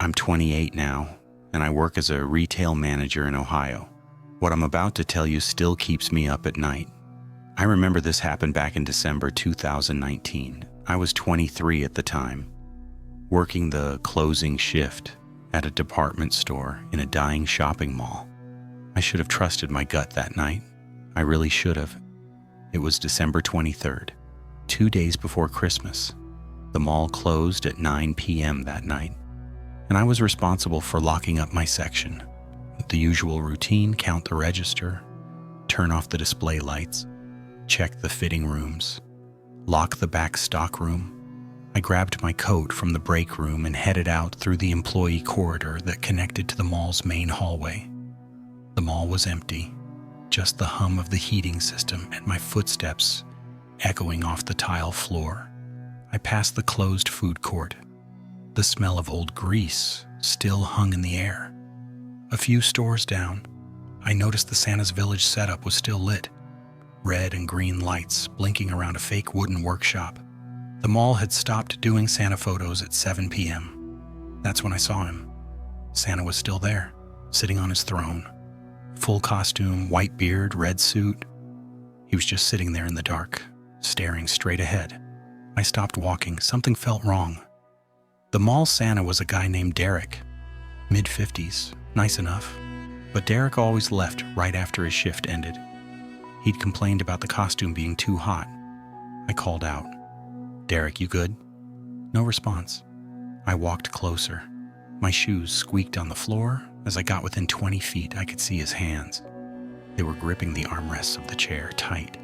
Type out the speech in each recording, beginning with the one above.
I'm 28 now, and I work as a retail manager in Ohio. What I'm about to tell you still keeps me up at night. I remember this happened back in December 2019. I was 23 at the time, working the closing shift at a department store in a dying shopping mall. I should have trusted my gut that night. I really should have. It was December 23rd, 2 days before Christmas. The mall closed at 9 p.m. that night, and I was responsible for locking up my section. The usual routine: count the register, turn off the display lights, check the fitting rooms, lock the back stock room. I grabbed my coat from the break room and headed out through the employee corridor that connected to the mall's main hallway. The mall was empty, just the hum of the heating system and my footsteps echoing off the tile floor. I passed the closed food court. The smell of old grease still hung in the air. A few stores down, I noticed the Santa's Village setup was still lit. Red and green lights blinking around a fake wooden workshop. The mall had stopped doing Santa photos at 7 p.m. That's when I saw him. Santa was still there, sitting on his throne. Full costume, white beard, red suit. He was just sitting there in the dark, staring straight ahead. I stopped walking. Something felt wrong. The mall Santa was a guy named Derek, mid-50s, nice enough. But Derek always left right after his shift ended. He'd complained about the costume being too hot. I called out, "Derek, you good?" No response. I walked closer. My shoes squeaked on the floor. As I got within 20 feet, I could see his hands. They were gripping the armrests of the chair tight.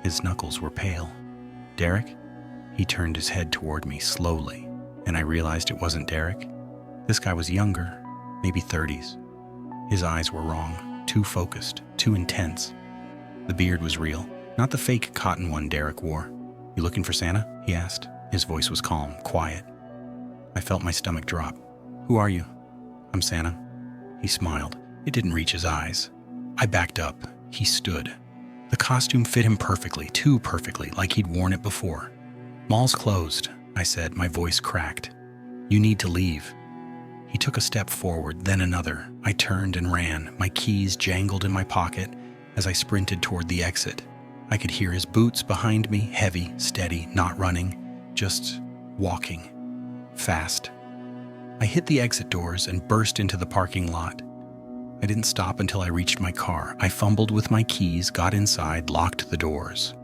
His knuckles were pale. "Derek?" He turned his head toward me slowly, and I realized it wasn't Derek. This guy was younger, maybe 30s. His eyes were wrong, too focused, too intense. The beard was real, not the fake cotton one Derek wore. "You looking for Santa?" he asked. His voice was calm, quiet. I felt my stomach drop. "Who are you?" "I'm Santa." He smiled. It didn't reach his eyes. I backed up. He stood. The costume fit him perfectly, too perfectly, like he'd worn it before. "Mall's closed," I said, my voice cracked. "You need to leave." He took a step forward, then another. I turned and ran. My keys jangled in my pocket as I sprinted toward the exit. I could hear his boots behind me, heavy, steady, not running, just walking. Fast. I hit the exit doors and burst into the parking lot. I didn't stop until I reached my car. I fumbled with my keys, got inside, locked the doors.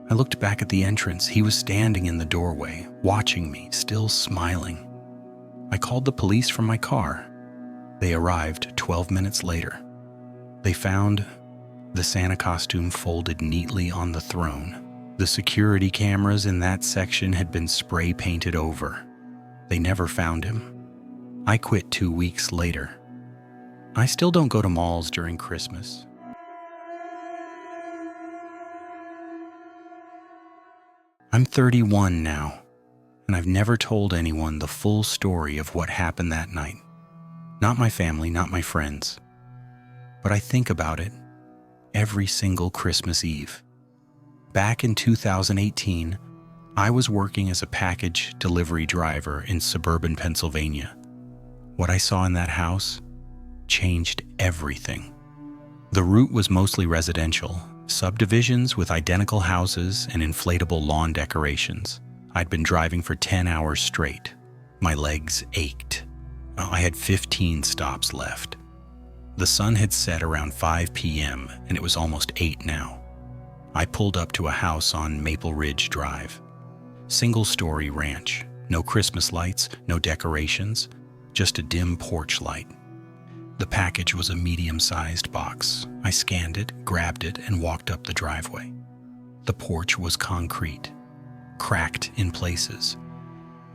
I looked back at the entrance. He was standing in the doorway, watching me, still smiling. I called the police from my car. They arrived 12 minutes later. They found the Santa costume folded neatly on the throne. The security cameras in that section had been spray painted over. They never found him. I quit 2 weeks later. I still don't go to malls during Christmas. I'm 31 now, and I've never told anyone the full story of what happened that night. Not my family, not my friends. But I think about it every single Christmas Eve. Back in 2018, I was working as a package delivery driver in suburban Pennsylvania. What I saw in that house changed everything. The route was mostly residential, subdivisions with identical houses and inflatable lawn decorations. I'd been driving for 10 hours straight. My legs ached. I had 15 stops left. The sun had set around 5 p.m. and it was almost 8 now. I pulled up to a house on Maple Ridge Drive. Single-story ranch. No Christmas lights, no decorations, just a dim porch light. The package was a medium-sized box. I scanned it, grabbed it, and walked up the driveway. The porch was concrete, cracked in places.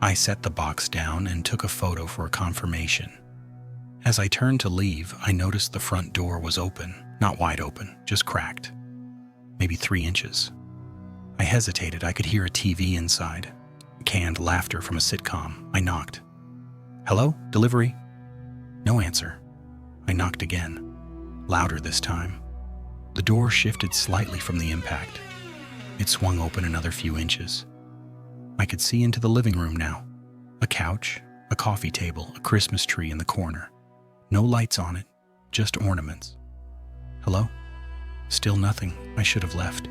I set the box down and took a photo for confirmation. As I turned to leave, I noticed the front door was open, not wide open, just cracked, maybe 3 inches. I hesitated. I could hear a TV inside, canned laughter from a sitcom. I knocked. "Hello? Delivery?" No answer. I knocked again, louder this time. The door shifted slightly from the impact. It swung open another few inches. I could see into the living room now. A couch, A coffee table, a Christmas tree in the corner. No lights on it, just ornaments. Hello? Still nothing. I should have left.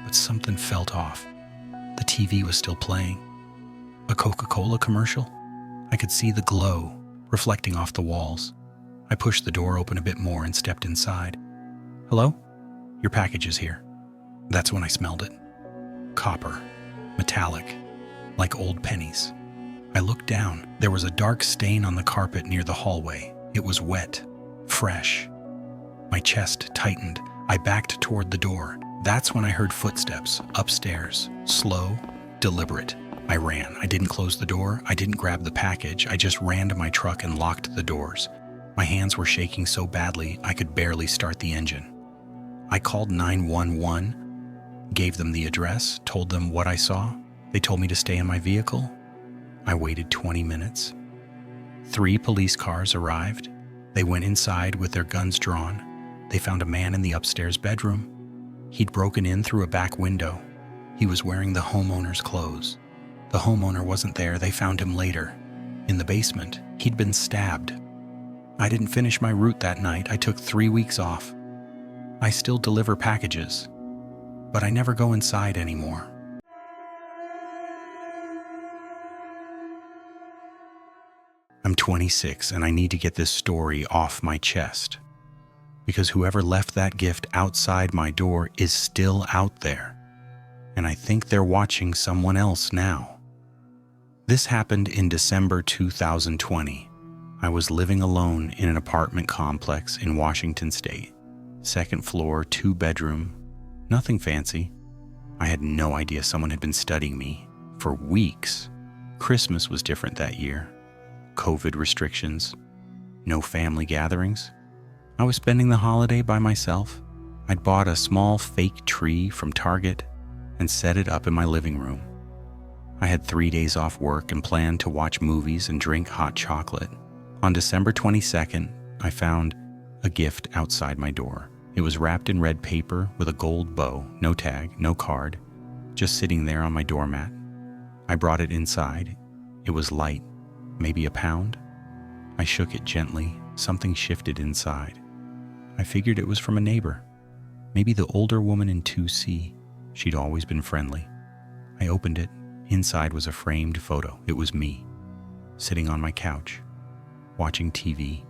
But something felt off. The TV was still playing. A Coca-Cola commercial? I could see the glow reflecting off the walls. I pushed the door open a bit more and stepped inside. Hello? Your package is here. That's when I smelled it. Copper. Metallic. Like old pennies. I looked down. There was a dark stain on the carpet near the hallway. It was wet. Fresh. My chest tightened. I backed toward the door. That's when I heard footsteps upstairs. Slow, deliberate. I ran. I didn't close the door. I didn't grab the package. I just ran to my truck and locked the doors. My hands were shaking so badly I could barely start the engine. I called 911, gave them the address, told them what I saw. They told me to stay in my vehicle. I waited 20 minutes. 3 police cars arrived. They went inside with their guns drawn. They found a man in the upstairs bedroom. He'd broken in through a back window. He was wearing the homeowner's clothes. The homeowner wasn't there. They found him later. In the basement, he'd been stabbed. I didn't finish my route that night. I took 3 weeks off. I still deliver packages, but I never go inside anymore. I'm 26 and I need to get this story off my chest. Because whoever left that gift outside my door is still out there. And I think they're watching someone else now. This happened in December 2020. I was living alone in an apartment complex in Washington State. 2nd floor, 2-bedroom, nothing fancy. I had no idea someone had been studying me for weeks. Christmas was different that year. COVID restrictions, no family gatherings. I was spending the holiday by myself. I'd bought a small fake tree from Target and set it up in my living room. I had 3 days off work and planned to watch movies and drink hot chocolate. On December 22nd, I found a gift outside my door. It was wrapped in red paper with a gold bow, no tag, no card, just sitting there on my doormat. I brought it inside. It was light, maybe a pound. I shook it gently. Something shifted inside. I figured it was from a neighbor, maybe the older woman in 2C. She'd always been friendly. I opened it. Inside was a framed photo. It was me, sitting on my couch, watching TV.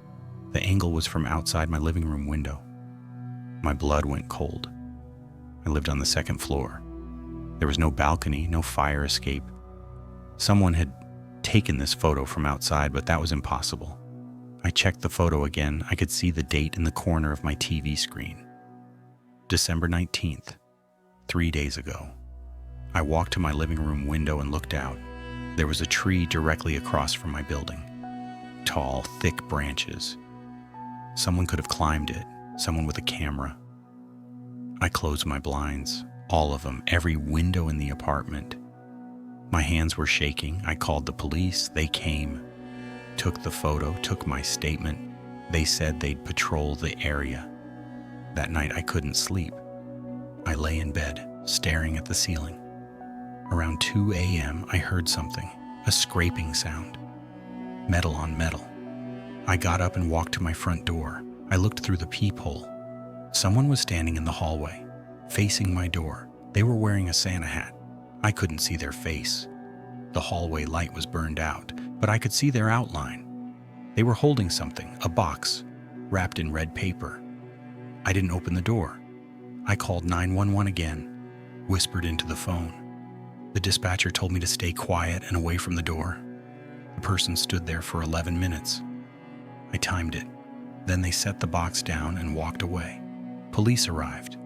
The angle was from outside my living room window. My blood went cold. I lived on the 2nd floor. There was no balcony, no fire escape. Someone had taken this photo from outside, but that was impossible. I checked the photo again. I could see the date in the corner of my TV screen. December 19th, 3 days ago. I walked to my living room window and looked out. There was a tree directly across from my building. Tall, thick branches. Someone could have climbed it, someone with a camera. I closed my blinds, all of them, every window in the apartment. My hands were shaking. I called the police. They came, took the photo, took my statement. They said they'd patrol the area. That night I couldn't sleep. I lay in bed, staring at the ceiling. Around 2 a.m., I heard something, a scraping sound. Metal on metal. I got up and walked to my front door. I looked through the peephole. Someone was standing in the hallway, facing my door. They were wearing a Santa hat. I couldn't see their face. The hallway light was burned out, but I could see their outline. They were holding something, a box, wrapped in red paper. I didn't open the door. I called 911 again, whispered into the phone. The dispatcher told me to stay quiet and away from the door. The person stood there for 11 minutes. I timed it. Then they set the box down and walked away. Police arrived.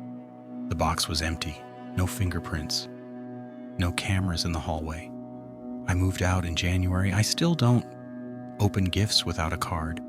The box was empty, no fingerprints, no cameras in the hallway. I moved out in January. I still don't open gifts without a card.